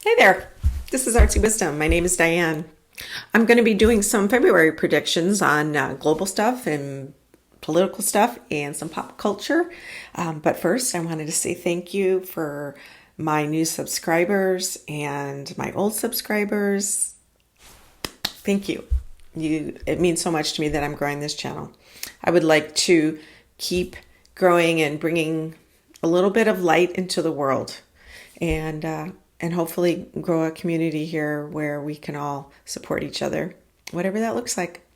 Hey there, this is Artsy Wisdom. My name is Diane. I'm going to be doing some February predictions on global stuff and political stuff and some pop culture. But first, I wanted to say thank you for my new subscribers and my old subscribers. Thank you. It means so much to me that I'm growing this channel. I would like to keep growing and bringing a little bit of light into the world, and hopefully grow a community here where we can all support each other, whatever that looks like.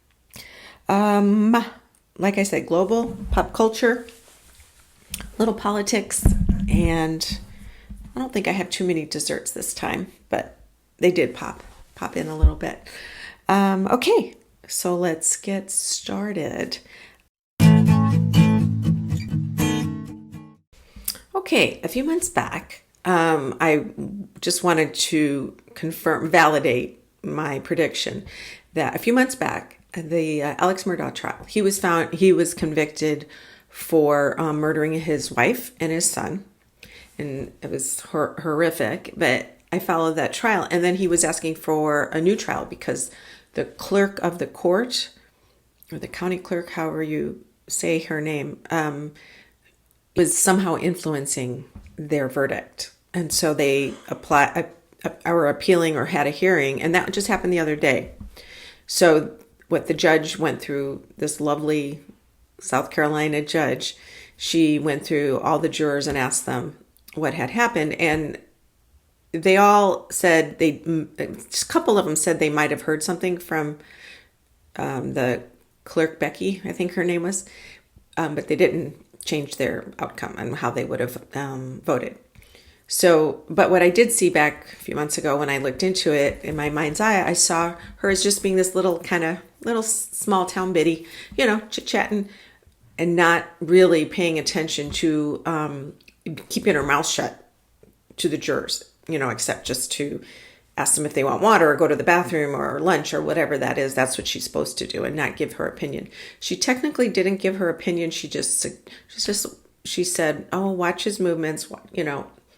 Like I said, global pop culture, little politics, and I don't think I have too many desserts this time, but they did pop in a little bit. Okay, so let's get started. Okay, a few months back, I just wanted to validate my prediction that a few months back, the Alex Murdaugh trial, he was convicted for murdering his wife and his son, and it was horrific. But I followed that trial, and then he was asking for a new trial because the clerk of the court, or the county clerk, however you say her name, was somehow influencing their verdict. And so they are appealing or had a hearing, and that just happened the other day. So what the judge went through, this lovely South Carolina judge, she went through all the jurors and asked them what had happened. And they all said, a couple of them said they might have heard something from the clerk, Becky, I think her name was, but they didn't change their outcome and how they would have voted. So, but what I did see back a few months ago when I looked into it, in my mind's eye, I saw her as just being this little small town biddy, chit-chatting and not really paying attention to keeping her mouth shut to the jurors, except just to ask them if they want water or go to the bathroom or lunch or whatever that is. That's what she's supposed to do, and not give her opinion. She technically didn't give her opinion. She said, "Oh, watch his movements,"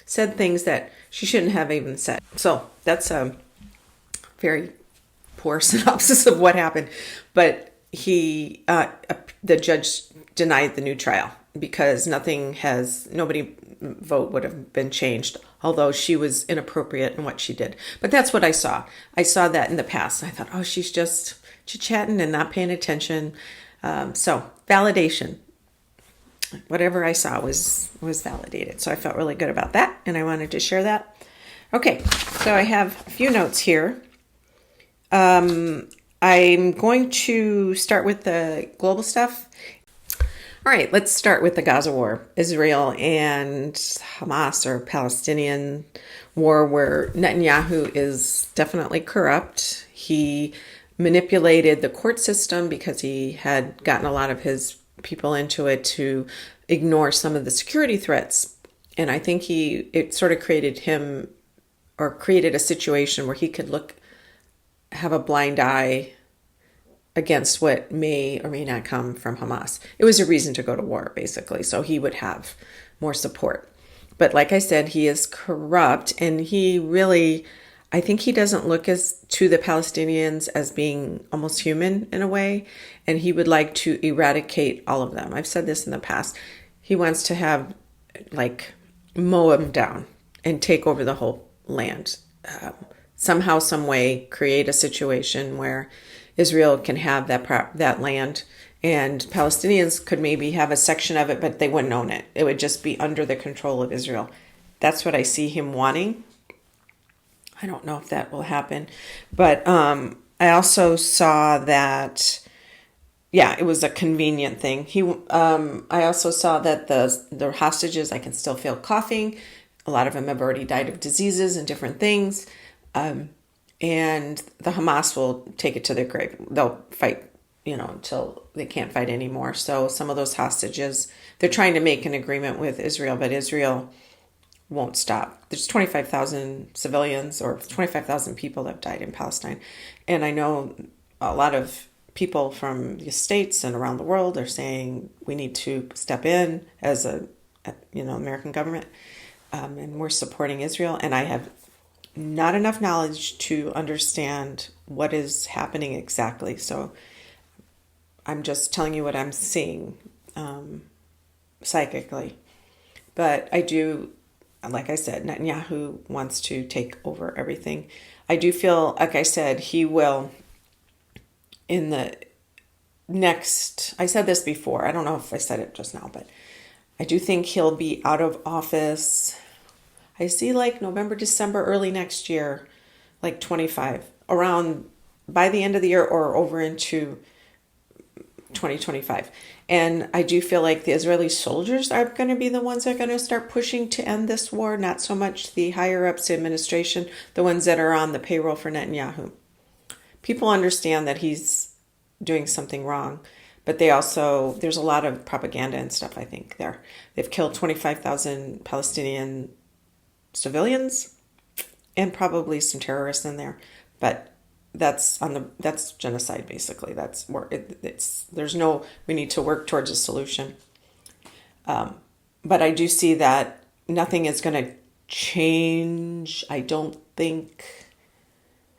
said things that she shouldn't have even said. So that's a very poor synopsis of what happened. But the judge denied the new trial because nobody vote would have been changed, although she was inappropriate in what she did. But that's what I saw. I saw that in the past. I thought, oh, she's just chit-chatting and not paying attention. So validation. Whatever I saw was validated. So I felt really good about that, and I wanted to share that. Okay, so I have a few notes here. I'm going to start with the global stuff. All right, let's start with the Gaza war, Israel and Hamas, or Palestinian war, where Netanyahu is definitely corrupt. He manipulated the court system because he had gotten a lot of his people into it to ignore some of the security threats. And I think it sort of created a situation where he could have a blind eye against what may or may not come from Hamas. It was a reason to go to war, basically, so he would have more support. But like I said, he is corrupt, and I think he doesn't look to the Palestinians as being almost human in a way, and he would like to eradicate all of them. I've said this in the past. He wants to mow them down and take over the whole land. Somehow, some way, create a situation where Israel can have that land, and Palestinians could maybe have a section of it, but they wouldn't own it. It would just be under the control of Israel. That's what I see him wanting. I don't know if that will happen, but I also saw that, it was a convenient thing. I also saw that the hostages, I can still feel coughing. A lot of them have already died of diseases and different things. And the Hamas will take it to their grave. They'll fight, until they can't fight anymore. So some of those hostages, they're trying to make an agreement with Israel, but Israel won't stop. There's 25,000 civilians, or 25,000 people that have died in Palestine. And I know a lot of people from the States and around the world are saying we need to step in as American government, and we're supporting Israel. And I have not enough knowledge to understand what is happening exactly. So I'm just telling you what I'm seeing psychically. But I do, like I said, Netanyahu wants to take over everything. I do feel, like I said, he will, in the next, I said this before, I don't know if I said it just now, but I do think he'll be out of office. I see like November, December, early next year, like 25, around by the end of the year or over into 2025. And I do feel like the Israeli soldiers are going to be the ones that are going to start pushing to end this war, not so much the higher ups administration, the ones that are on the payroll for Netanyahu. People understand that he's doing something wrong, but they also, there's a lot of propaganda and stuff, I think, there. They've killed 25,000 Palestinian civilians and probably some terrorists in there, but that's genocide, basically. That's where we need to work towards a solution. But I do see that nothing is going to change, I don't think,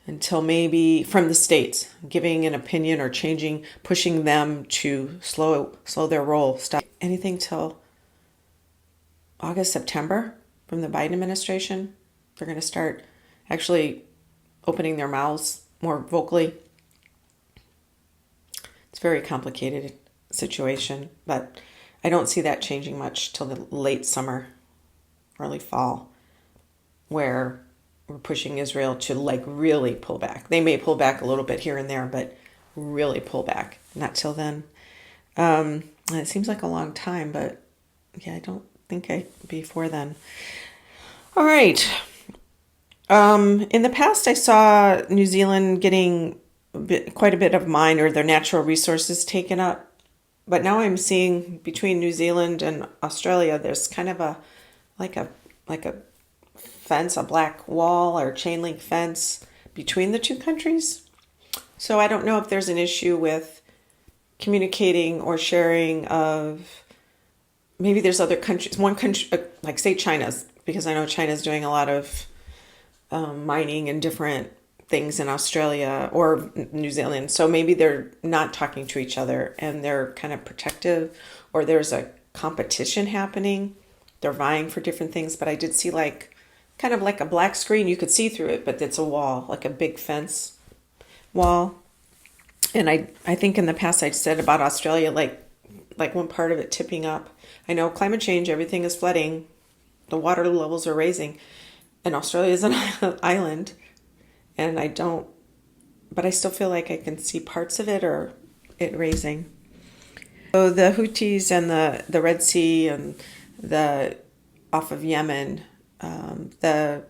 until maybe from the states giving an opinion or pushing them to slow their roll, stop anything till August, September from the Biden administration. They're going to start actually opening their mouths more vocally. It's a very complicated situation, but I don't see that changing much till the late summer, early fall, where we're pushing Israel to like really pull back. They may pull back a little bit here and there, but really pull back. Not till then. And it seems like a long time, but yeah, I don't think before then. All right. In the past, I saw New Zealand getting quite a bit of mine or their natural resources taken up. But now I'm seeing between New Zealand and Australia, there's kind of a fence, a black wall or chain link fence between the two countries. So I don't know if there's an issue with communicating or sharing of, maybe there's other countries, one country, like say China's, because I know China's doing a lot of mining and different things in Australia or New Zealand. So maybe they're not talking to each other and they're kind of protective, or there's a competition happening. They're vying for different things. But I did see kind of like a black screen. You could see through it, but it's a wall, like a big fence wall. And I think in the past I said about Australia, like one part of it tipping up. I know climate change, everything is flooding. The water levels are raising. And Australia is an island, and but I still feel like I can see parts of it or it raising. So the Houthis and the Red Sea and off of Yemen, they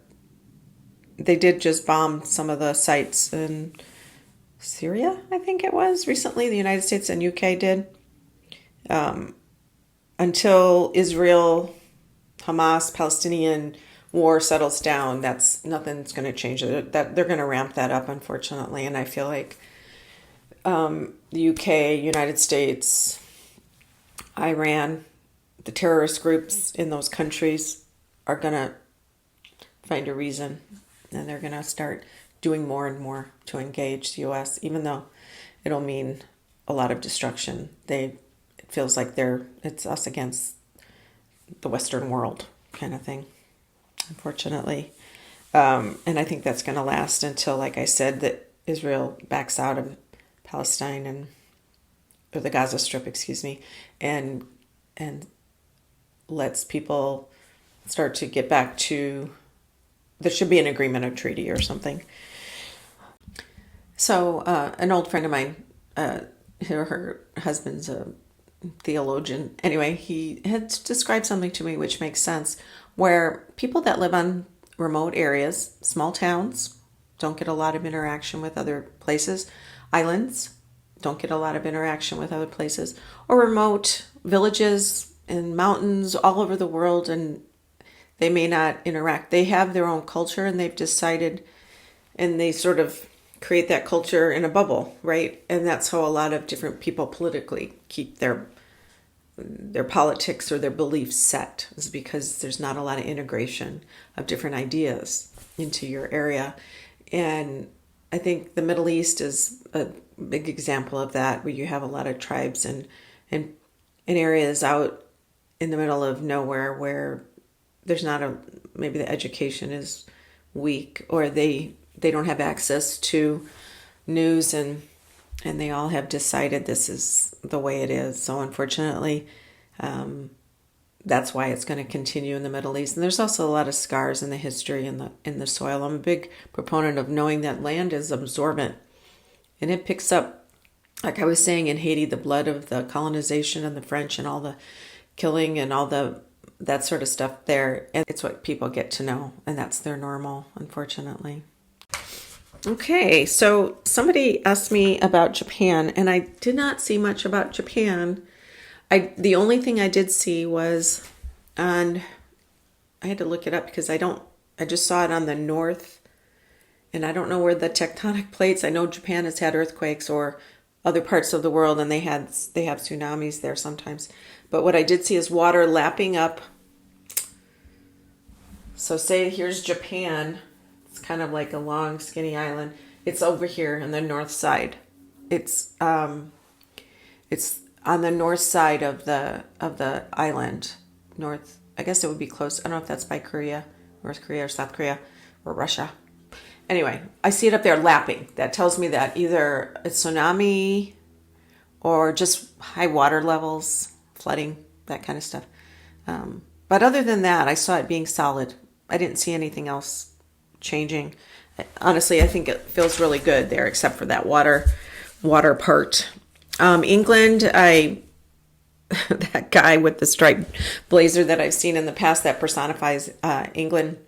did just bomb some of the sites in Syria, I think it was, recently. The United States and UK did. Until Israel, Hamas, Palestinian war settles down, nothing's going to change it. That they're going to ramp that up, unfortunately. And I feel like the UK, United States, Iran, the terrorist groups in those countries are going to find a reason, and they're going to start doing more and more to engage the U.S., even though it'll mean a lot of destruction. It feels like it's us against the Western world kind of thing, unfortunately. And I think that's going to last until, like I said, that Israel backs out of Palestine or the Gaza Strip, and lets people start to get back to, there should be an agreement, a treaty or something. So an old friend of mine, her husband's a theologian. Anyway, he had described something to me which makes sense, where people that live on remote areas, small towns, don't get a lot of interaction with other places. Islands don't get a lot of interaction with other places. Or remote villages and mountains all over the world, and they may not interact. They have their own culture, and they've decided, and they sort of create that culture in a bubble, right? And that's how a lot of different people politically keep their politics or their beliefs set, is because there's not a lot of integration of different ideas. into your area. And I think the Middle East is a big example of that, where you have a lot of tribes and in areas out in the middle of nowhere where there's not maybe the education is weak, or they don't have access to news, and they all have decided this is the way it is. So unfortunately, that's why it's going to continue in the Middle East. And there's also a lot of scars in the history in the soil. I'm a big proponent of knowing that land is absorbent, and it picks up, like I was saying, in Haiti, the blood of the colonization and the French and all the killing and all that sort of stuff there. And it's what people get to know, and that's their normal, unfortunately. Okay, so somebody asked me about Japan, and I did not see much about Japan. The only thing I did see was I had to look it up because I just saw it on the north, and I don't know where the tectonic plates. I know Japan has had earthquakes, or other parts of the world, and they have tsunamis there sometimes. But what I did see is water lapping up. So say here's Japan. It's kind of like a long, skinny island. It's over here on the north side. It's on the north side of the island. North, I guess it would be close. I don't know if that's by Korea, North Korea or South Korea or Russia. Anyway, I see it up there lapping. That tells me that either a tsunami or just high water levels, flooding, that kind of stuff. But other than that, I saw it being solid. I didn't see anything else changing. Honestly, I think it feels really good there, except for that water part. England, that guy with the striped blazer that I've seen in the past that personifies England.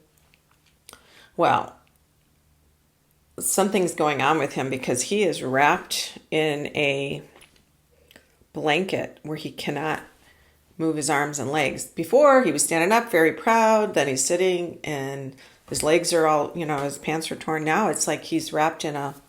Well, something's going on with him, because he is wrapped in a blanket where he cannot move his arms and legs. Before, he was standing up, very proud. Then he's sitting, and his legs are all, his pants are torn. Now it's like he's wrapped in not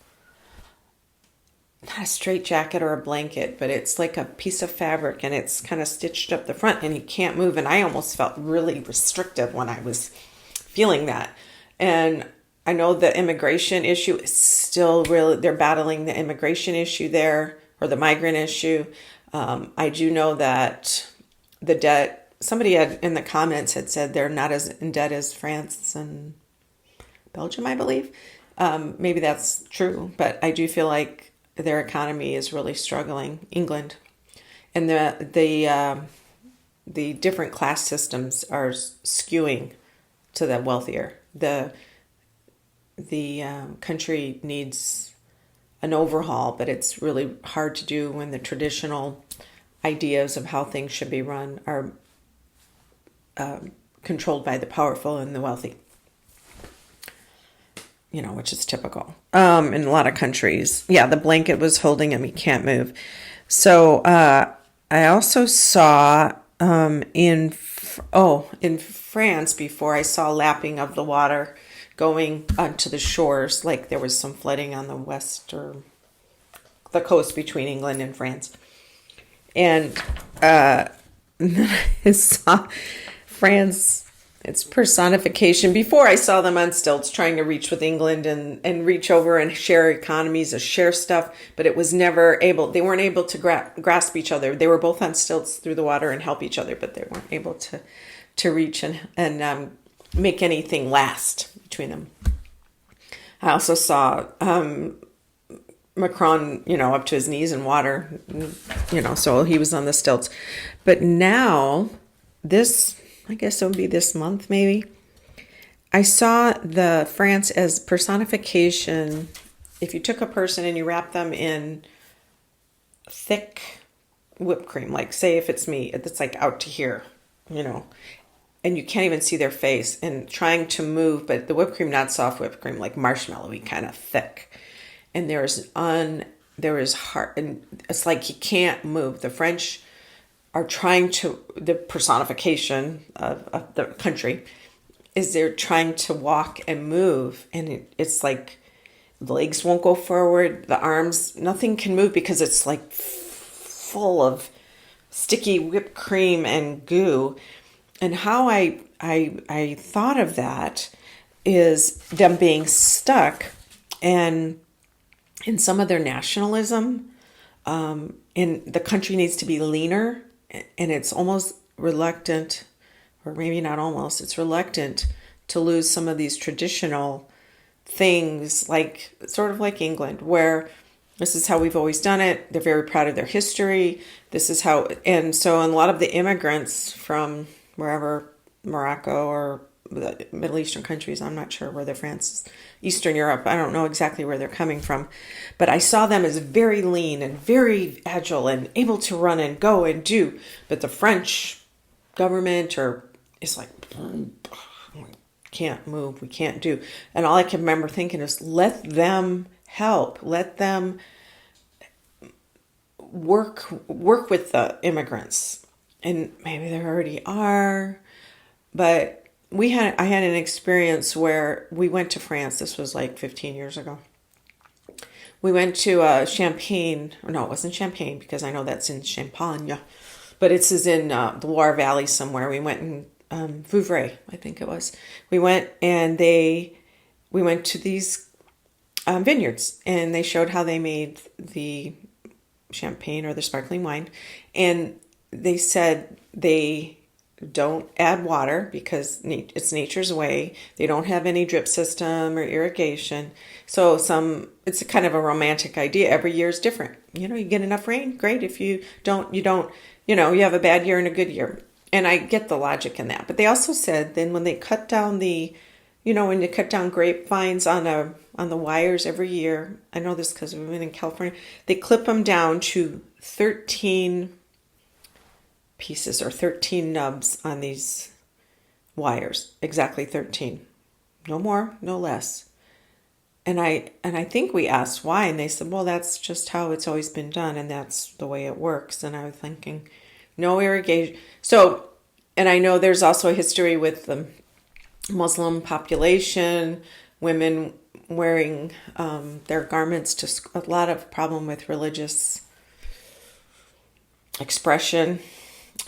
a straight jacket or a blanket, but it's like a piece of fabric, and it's kind of stitched up the front, and he can't move. And I almost felt really restrictive when I was feeling that. And I know the immigration issue is still they're battling the immigration issue there, or the migrant issue. I do know that the debt, somebody had in the comments had said they're not as in debt as France and Belgium, I believe. Maybe that's true, but I do feel like their economy is really struggling, England. And the different class systems are skewing to the wealthier. The country needs an overhaul, but it's really hard to do when the traditional ideas of how things should be run are controlled by the powerful and the wealthy, which is typical in a lot of countries. Yeah, the blanket was holding him. He can't move. So I also saw in France before, I saw lapping of the water going onto the shores, like there was some flooding on the west or the coast between England and France. And I saw France, its personification. Before, I saw them on stilts trying to reach with England and reach over and share economies, or share stuff, but it was never able, they weren't able to grasp each other. They were both on stilts through the water and help each other, but they weren't able to reach and make anything last between them. I also saw Macron, up to his knees in water, so he was on the stilts. But now, I guess it would be this month maybe, I saw the France as personification. If you took a person and you wrapped them in thick whipped cream, like say if it's me, it's like out to here, and you can't even see their face, and trying to move, but the whipped cream, not soft whipped cream, like marshmallowy, kind of thick. And there is hard, and it's like he can't move. The French are trying to, the personification of the country is they're trying to walk and move, and it's like the legs won't go forward, the arms, nothing can move because it's like full of sticky whipped cream and goo. And how I thought of that is them being stuck and in some of their nationalism. And the country needs to be leaner, and it's almost reluctant, or maybe not almost, it's reluctant to lose some of these traditional things, like sort of like England, where this is how we've always done it. They're very proud of their history. This is how, and so a lot of the immigrants from wherever, Morocco or the Middle Eastern countries, I'm not sure where they're France, Eastern Europe, I don't know exactly where they're coming from, but I saw them as very lean and very agile and able to run and go and do. But the French government is like, can't move, we can't do. And all I can remember thinking is, let them help, let them work with the immigrants. And maybe there already are, but I had an experience where we went to France. This was like 15 years ago. We went to Champagne. No, it wasn't Champagne, because I know that's in Champagne, but it's in the Loire Valley somewhere. We went in Vouvray, I think it was. We went and we went to these vineyards, and they showed how they made the champagne or the sparkling wine. And they said they don't add water because it's nature's way. They don't have any drip system or irrigation. So it's a kind of a romantic idea. Every year is different. You get enough rain, great. If you don't, you have a bad year and a good year. And I get the logic in that. But they also said then when they cut down when you cut down grapevines on the wires every year, I know this because we've been in California, they clip them down to 13 pieces or 13 nubs on these wires, exactly 13, no more, no less. And I think we asked why, and they said, well, that's just how it's always been done, and that's the way it works. And I was thinking, no irrigation. So, and I know there's also a history with the Muslim population, women wearing their garments, to a lot of problem with religious expression.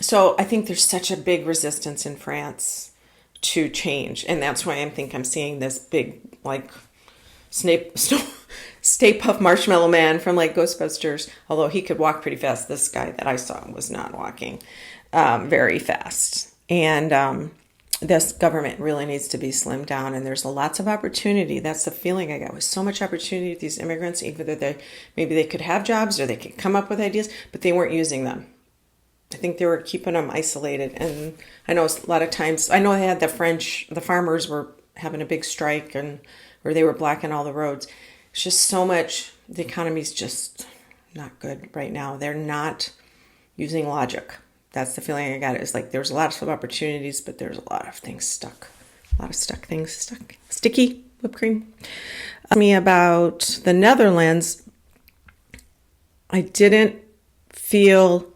So I think there's such a big resistance in France to change. And that's why I'm seeing this big, like, Stay Puft Marshmallow Man from like Ghostbusters. Although he could walk pretty fast. This guy that I saw was not walking very fast. And this government really needs to be slimmed down. And there's lots of opportunity. That's the feeling I got, with so much opportunity with these immigrants. Either maybe they could have jobs or they could come up with ideas, but they weren't using them. I think they were keeping them isolated. And I know a lot of times, I know they had the farmers were having a big strike, where they were blocking all the roads. It's just so much, the economy's just not good right now. They're not using logic. That's the feeling I got. It's like there's lots of opportunities, but there's a lot of things stuck. A lot of things stuck. Sticky whipped cream. Me about the Netherlands, I didn't feel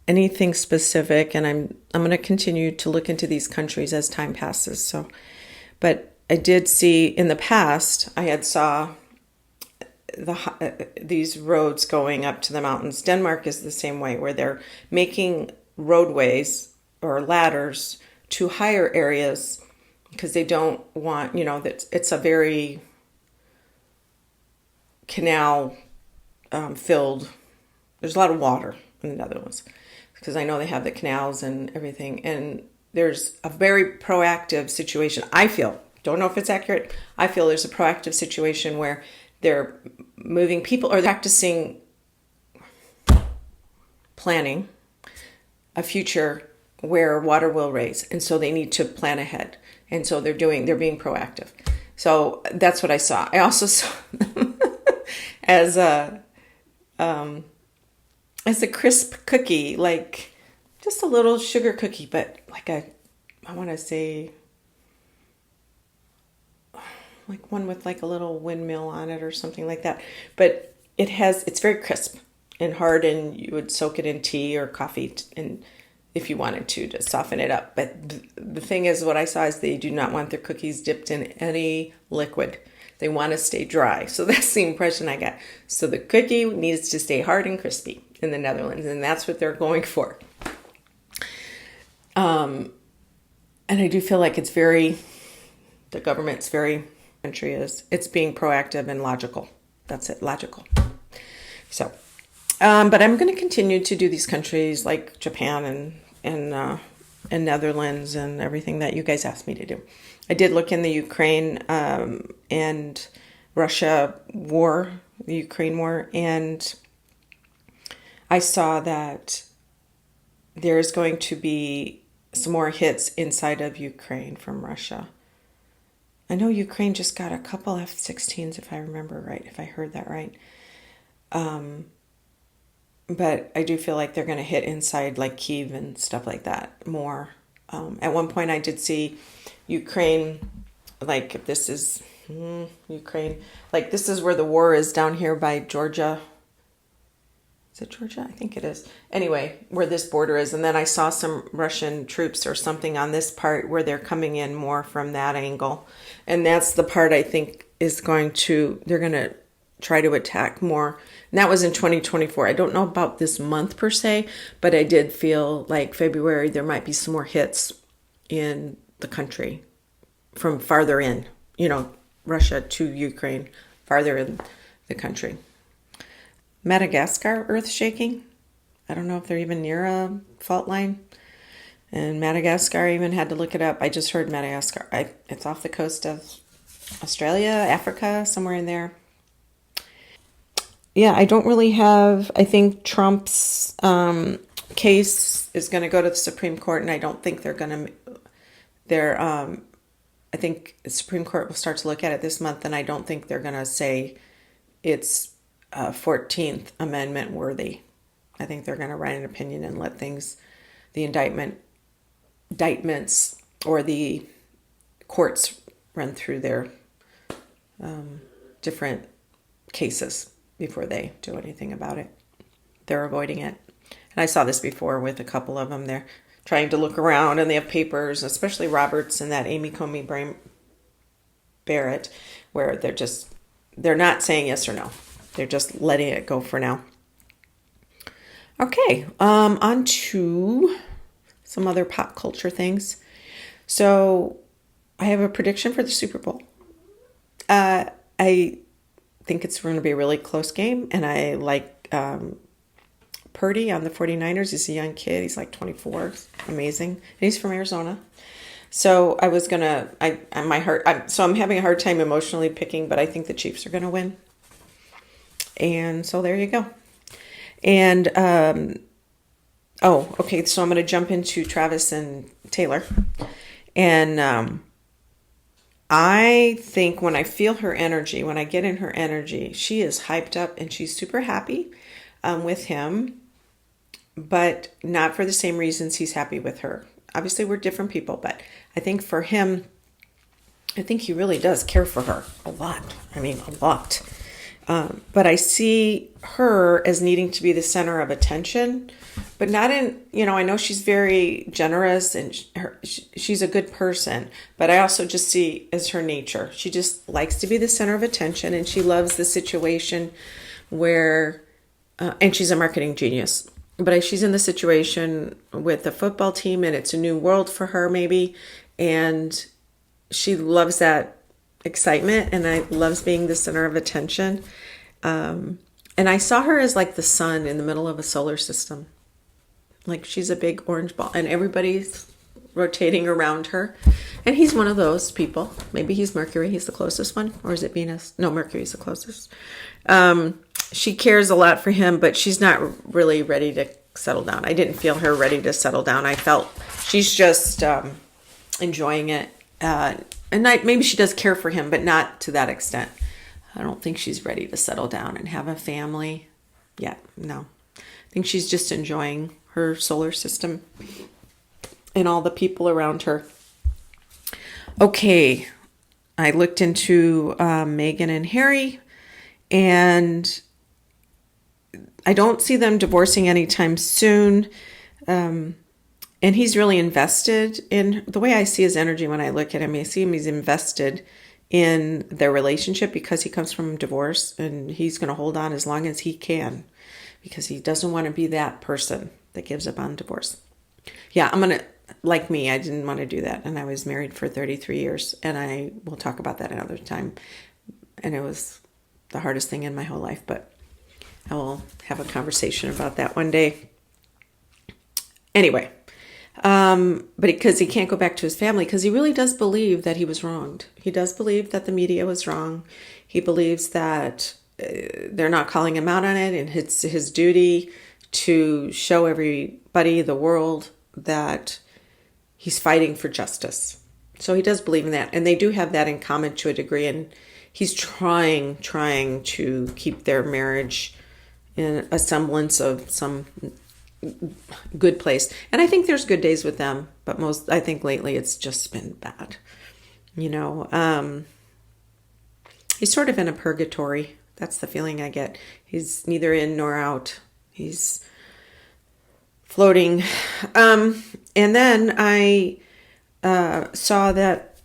anything specific, and I'm going to continue to look into these countries as time passes. So, but I did see in the past, I had saw these roads going up to the mountains. Denmark is the same way, where they're making roadways or ladders to higher areas because they don't want, that it's a very canal filled. There's a lot of water in the Netherlands because I know they have the canals and everything. And there's a very proactive situation. I feel, don't know if it's accurate. I feel there's a proactive situation where they're moving people or they're practicing planning a future where water will rise. And so they need to plan ahead. And so they're being proactive. So that's what I saw. I also saw them as a crisp cookie, like just a little sugar cookie, but like I want to say like one with like a little windmill on it or something like that. But it's very crisp and hard, and you would soak it in tea or coffee and if you wanted to soften it up. But the thing is, what I saw is they do not want their cookies dipped in any liquid. They want to stay dry. So that's the impression I got. So the cookie needs to stay hard and crispy in the Netherlands, and that's what they're going for. And I do feel like the government's country it's being proactive and logical. That's it, logical. So, but I'm going to continue to do these countries like Japan and Netherlands and everything that you guys asked me to do. I did look in the Ukraine and Russia war, the Ukraine war, and I saw that there's going to be some more hits inside of Ukraine from Russia. I know Ukraine just got a couple F-16s, if I remember right, if I heard that right. But I do feel like they're going to hit inside like Kyiv and stuff like that more. At one point I did see Ukraine, like if this is Ukraine, like this is where the war is down here by Georgia. Is it Georgia? I think it is. Anyway, where this border is. And then I saw some Russian troops or something on this part where they're coming in more from that angle. And that's the part I think they're going to try to attack more. And that was in 2024. I don't know about this month per se, but I did feel like February there might be some more hits in the country from farther in, Russia to Ukraine, farther in the country. Madagascar earth shaking. I don't know if they're even near a fault line. And Madagascar, I even had to look it up. I just heard Madagascar. It's off the coast of Australia, Africa, somewhere in there. Yeah, I don't really have, I think Trump's case is going to go to the Supreme Court, and I don't think I think the Supreme Court will start to look at it this month, and I don't think they're going to say it's 14th Amendment worthy. I think they're going to write an opinion and let the indictments or the courts run through their different cases before they do anything about it. They're avoiding it. And I saw this before with a couple of them. They're trying to look around and they have papers, especially Roberts and that Amy Coney Barrett, where they're not saying yes or no. They're just letting it go for now. Okay, on to some other pop culture things. So I have a prediction for the Super Bowl. I think it's going to be a really close game, and I like Purdy on the 49ers. He's a young kid. He's like 24. Amazing. And he's from Arizona. So I was going to, I'm having a hard time emotionally picking, but I think the Chiefs are going to win. And so there you go. And, okay. So I'm going to jump into Travis and Taylor. And I think when I feel her energy, when I get in her energy, she is hyped up and she's super happy with him, but not for the same reasons he's happy with her. Obviously, we're different people, but I think for him, I think he really does care for her a lot. I mean, a lot. But I see her as needing to be the center of attention, but not in, I know she's very generous and she's a good person, but I also just see as her nature. She just likes to be the center of attention, and she loves the situation where, and she's a marketing genius, but she's in the situation with the football team and it's a new world for her maybe. And she loves that excitement, and I loves being the center of attention. And I saw her as like the sun in the middle of a solar system. Like she's a big orange ball and everybody's rotating around her. And he's one of those people. Maybe he's Mercury. He's the closest one. Or is it Venus? No, Mercury's the closest. She cares a lot for him, but she's not really ready to settle down. I didn't feel her ready to settle down. I felt she's just enjoying it. Maybe she does care for him, but not to that extent. I don't think she's ready to settle down and have a family yet. No. I think she's just enjoying her solar system and all the people around her. Okay. I looked into Meghan and Harry, and I don't see them divorcing anytime soon. And he's really invested in, the way I see his energy when I look at him, I see him, he's invested in their relationship because he comes from divorce, and he's going to hold on as long as he can because he doesn't want to be that person that gives up on divorce. Yeah, I'm going to like me, I didn't want to do that. And I was married for 33 years. And I will talk about that another time. And it was the hardest thing in my whole life. But I will have a conversation about that one day. Anyway, but because he can't go back to his family, because he really does believe that he was wronged. He does believe that the media was wrong. He believes that they're not calling him out on it, and it's his duty to show everybody, the world, that he's fighting for justice. So he does believe in that, and they do have that in common to a degree, and he's trying to keep their marriage in a semblance of some good place. And I think there's good days with them, but I think lately it's just been bad. He's sort of in a purgatory. That's the feeling I get. He's neither in nor out. He's floating. And then I saw that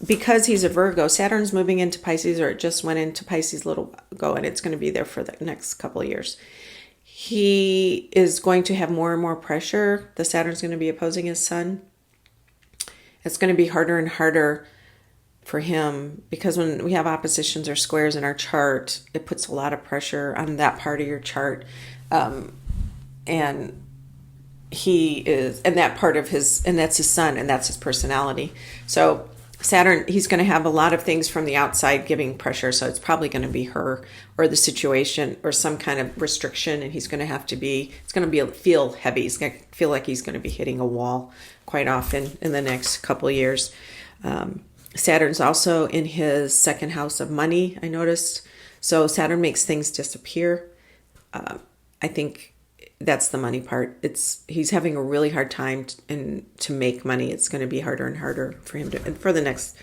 because he's a Virgo, Saturn's moving into Pisces, or it just went into Pisces a little ago, and it's going to be there for the next couple of years. He is going to have more and more pressure. The Saturn's going to be opposing his sun. It's going to be harder and harder for him, because when we have oppositions or squares in our chart, it puts a lot of pressure on that part of your chart. And he is, and that part of his, and that's his sun, and that's his personality. So Saturn, he's going to have a lot of things from the outside giving pressure. So it's probably going to be her or the situation or some kind of restriction. And he's going to have to be, it's going to feel heavy. He's going to feel like he's going to be hitting a wall quite often in the next couple of years. Saturn's also in his second house of money, I noticed. So Saturn makes things disappear. I think that's the money part. He's having a really hard time to make money. It's going to be harder and harder for him for the next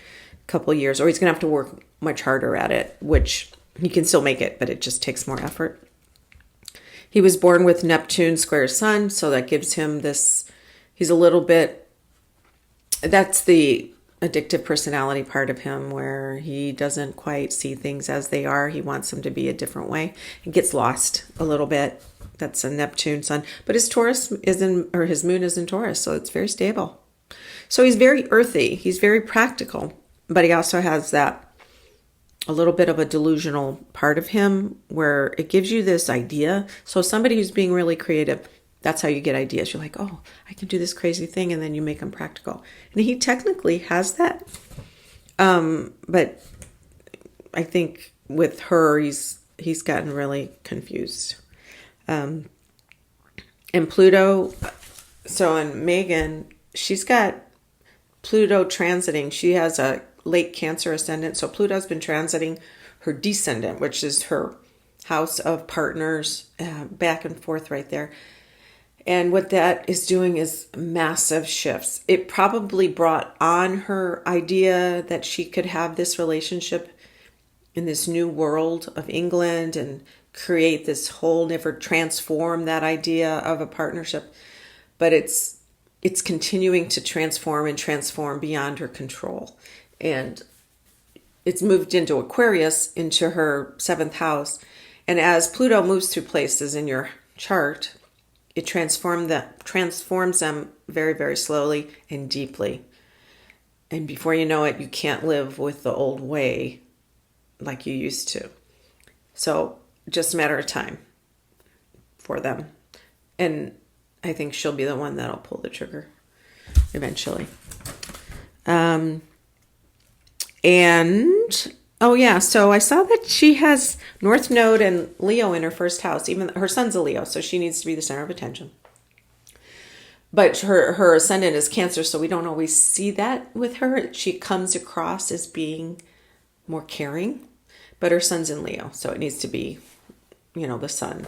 couple of years, or he's going to have to work much harder at it, which he can still make it, but it just takes more effort. He was born with Neptune square sun, so that gives him this, he's a little bit, that's the addictive personality part of him, where he doesn't quite see things as they are. He wants them to be a different way. He gets lost a little bit. That's a Neptune sun. But his Taurus his moon is in Taurus, so it's very stable. So he's very earthy. He's very practical, but he also has that a little bit of a delusional part of him where it gives you this idea. So somebody who's being really creative, that's how you get ideas. You're like, oh, I can do this crazy thing, and then you make them practical. And he technically has that. But I think with her, he's gotten really confused. And Pluto, so in Meghan, she's got Pluto transiting. She has a late Cancer ascendant. So Pluto's been transiting her descendant, which is her house of partners, back and forth right there. And what that is doing is massive shifts. It probably brought on her idea that she could have this relationship in this new world of England and create this whole, never transform that idea of a partnership. But it's continuing to transform beyond her control. And it's moved into Aquarius, into her 7th house. And as Pluto moves through places in your chart, it transforms them very, very slowly and deeply. And before you know it, you can't live with the old way like you used to. So just a matter of time for them. And I think she'll be the one that'll pull the trigger eventually. So I saw that she has North Node and Leo in her first house. Even her son's a Leo, so she needs to be the center of attention. But her ascendant is Cancer, so we don't always see that with her. She comes across as being more caring, but her son's in Leo, so it needs to be, the son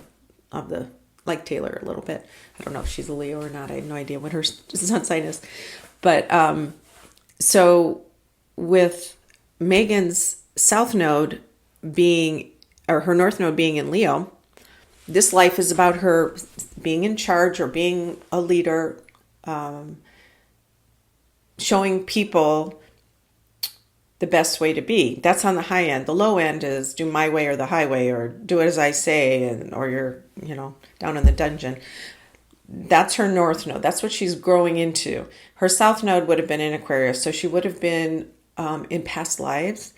of like Taylor a little bit. I don't know if she's a Leo or not. I have no idea what her sun sign is. But so with Meghan's South Node her North Node being in Leo, this life is about her being in charge or being a leader, showing people the best way to be. That's on the high end. The low end is do my way or the highway, or do it as I say, or you're, down in the dungeon. that's her north node. That's what she's growing into. Her south node would have been in Aquarius. So she would have been in past lives.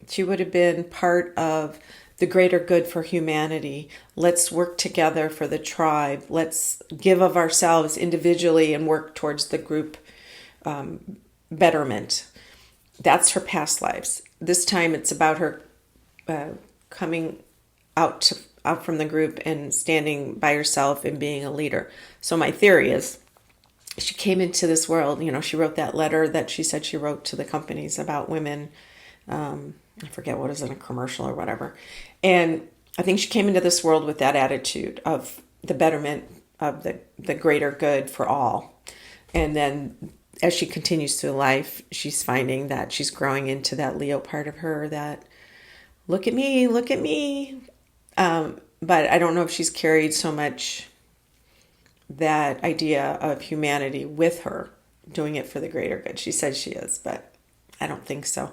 She would have been part of the greater good for humanity. Let's work together for the tribe. Let's give of ourselves individually and work towards the group betterment. That's her past lives. This time it's about her coming out from the group and standing by herself and being a leader. So my theory is she came into this world, she wrote that letter that she said she wrote to the companies about women. I forget what is in a commercial or whatever. And I think she came into this world with that attitude of the betterment of the greater good for all. And then as she continues through life, she's finding that she's growing into that Leo part of her that, look at me. But I don't know if she's carried so much that idea of humanity with her, doing it for the greater good. She says she is, but I don't think so.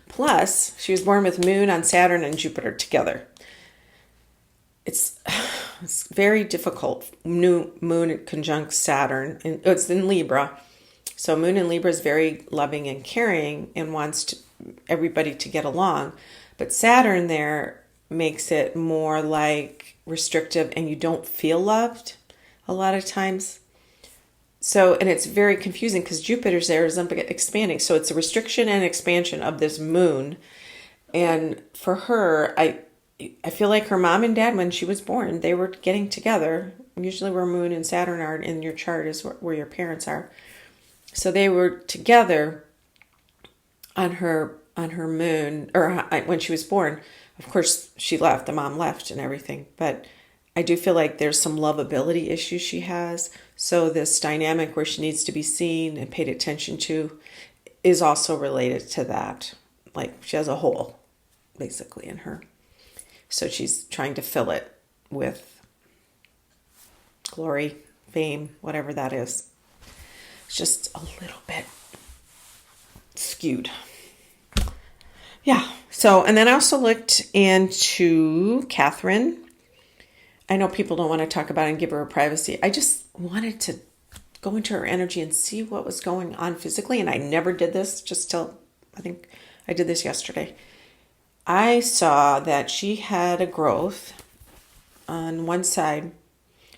Plus, she was born with Moon on Saturn and Jupiter together. It's very difficult. Moon conjunct Saturn, and it's in Libra. So Moon in Libra is very loving and caring and wants everybody to get along. But Saturn there makes it more like restrictive, and you don't feel loved a lot of times. So, and it's very confusing because Jupiter's there is expanding. So it's a restriction and expansion of this moon. And for her, I feel like her mom and dad, when she was born, they were getting together. Usually where Moon and Saturn are in your chart is where your parents are. So they were together on her moon, or when she was born. Of course, she left, the mom left and everything. But I do feel like there's some lovability issues she has. So this dynamic where she needs to be seen and paid attention to is also related to that. Like she has a hole, basically, in her. So she's trying to fill it with glory, fame, whatever that is. It's just a little bit skewed. Yeah. So, and then I also looked into Katherine. I know people don't want to talk about it and give her privacy. I just wanted to go into her energy and see what was going on physically. And I never did this just till, I think I did this yesterday. I saw that she had a growth on one side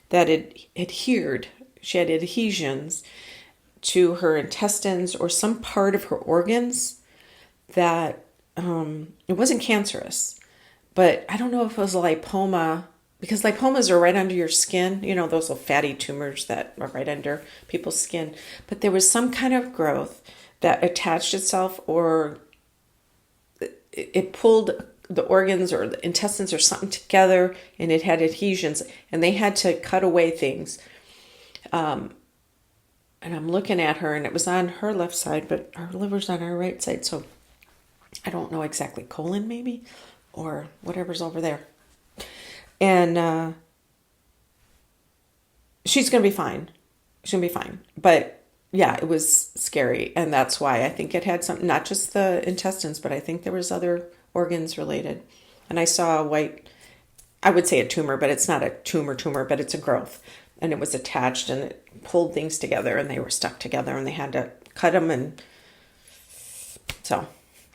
that it adhered. She had adhesions to her intestines or some part of her organs that it wasn't cancerous. But I don't know if it was a lipoma, because lipomas are right under your skin. You know, those little fatty tumors that are right under people's skin. But there was some kind of growth that attached itself, or it pulled the organs or the intestines or something together, and it had adhesions, and they had to cut away things. And I'm looking at her, and it was on her left side, but her liver's on her right side. So I don't know exactly, colon maybe, or whatever's over there. And she's going to be fine. She's going to be fine. But yeah, it was scary. And that's why I think it had something, not just the intestines, but I think there was other organs related. And I saw a white, I would say a tumor, but it's not a tumor, but it's a growth. And it was attached, and it pulled things together, and they were stuck together, and they had to cut them. And so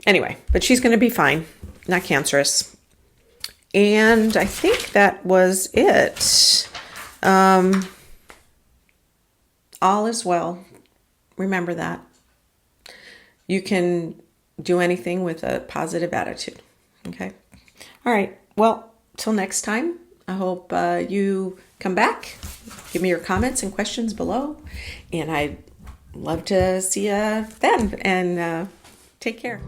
anyway, but she's going to be fine. Not cancerous. And I think that was it. All is well. Remember that. You can do anything with a positive attitude. Okay. All right. Well, till next time, I hope you come back. Give me your comments and questions below. And I'd love to see you then. And take care.